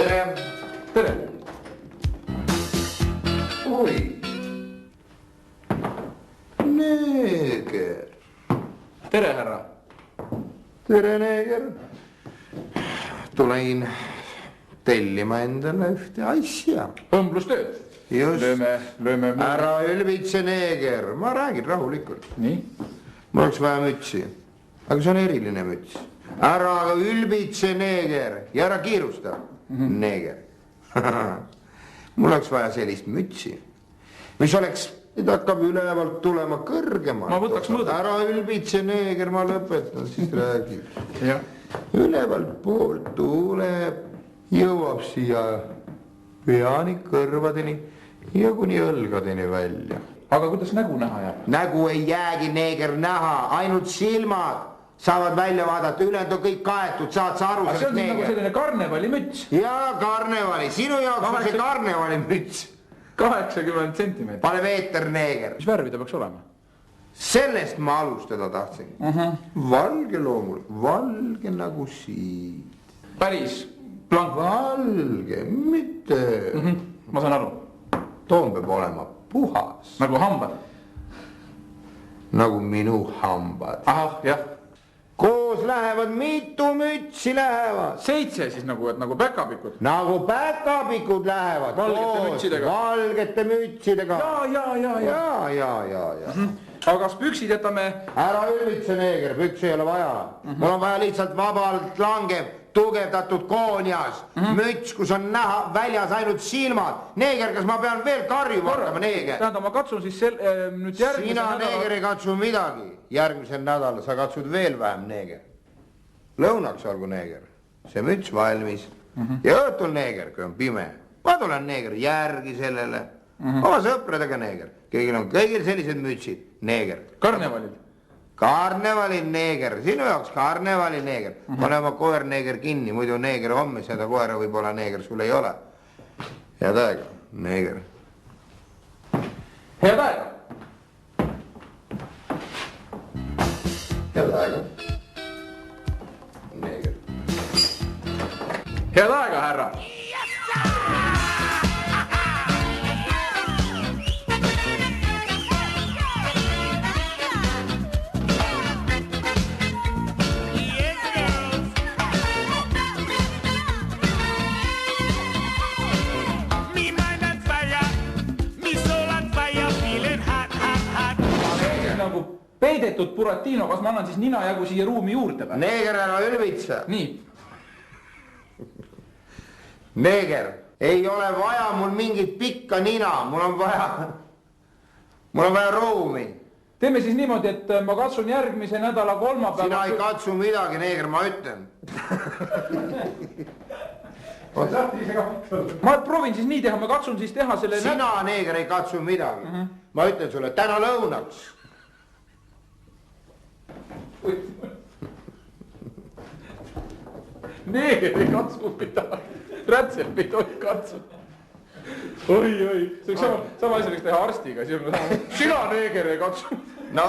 tere. Tere. Oi. Neeger. Tere, härra. Tere, neeger. Tulein tellima endale ühte asja. Õmblustööd. Just. Lööme. Ära ülbitse, neeger. Ma räägin rahulikult. Nii? Mul oleks vaja mütsi. Aga see on eriline müts. Ära ülbitse, neeger. Ja ära kiirusta, neeger. Mul oleks vaja sellist mütsi, mis oleks, et hakkab ülevalt tulema kõrgemalt. Ma võtaks mõõdu. Ära ülbitse, neeger, ma lõpetan, siis räägib. Jah. Ülevalt poolt tuleb, jõuab siia peani kõrvadeni ja kuni õlgadeni välja. Aga kuidas nägu näha jääb? Nägu ei jäägi, neeger, näha, ainult silmad saavad välja vaadata, ülejäänud on kõik kaetud, saad sa aru? See on siis nagu selline karnevalimüts. Jaa, karnevali, sinu jaoks on see karnevalimüts. 80 centimeetrit. Pane veeter, neeger. Mis värvi ta peaks olema? Sellest ma alustada tahtsin. Valge loomul, valge nagu siid. Päris blank. Valge, mitte. Ma saan aru. Toon peab olema puhas. Nagu hambad. Nagu minu hambad. Ahah, jah. Koos lähevad, mitu mütsi lähevad. 7 siis nagu, et nagu päkapikud. Nagu päkapikud lähevad. Valgete mütsidega. Valgete mütsidega. Ja. Aga kas püksid jätame? Ära ülbitse, neeger, püksi ei ole vaja. Mul on vaja lihtsalt vabalt langev, tugevdatud koonjas. Müts, kus on näha väljas ainult silmad. Neeger, kas ma pean veel karjuma hakkama, neeger? Tähendab, ma katsun siis nüüd järgmise Sina, neeger, ei katsu midagi. Järgmisel nädalal sa katsud veel vähem, neeger. Lõunaks olgu, neeger. See müts valmis. Ja õhtul, neeger, kui on pime. Ma tulen, neeger, järgi sellele. Oma sõpradega, neeger. Kõigil sellised mütsid. Neeger. Karnevalil. Karnevalil, neeger. Sinu jaoks karnevalil, neeger. Pane oma koer, neeger, kinni. Muidu neeger homme seda koera võib-olla, neeger, sul ei ole. Head aega, neeger. Head aega. Head aega. Neeger. Head aega, härra. Peidetud Buratino, kas ma annan siis nina jagu siia ruumi juurde või? Neeger, ära ülbitse. Nii. Neeger, ei ole vaja mul mingit pikka nina, mul on vaja ruumi. Teeme siis niimoodi, et ma katsun järgmise nädala kolmapäeva. Sina ei katsu midagi, neeger, ma ütlen. Ma proovin siis nii teha, ma katsun siis teha selle... Sina, neeger, ei katsu midagi. Ma ütlen sulle, täna lõunaks. Neeger ei katsu midagi. Rätsep ei tohi katsu. Oi. See on sama asja, võiks teha arstiga. Sina, neeger ei katsu. No...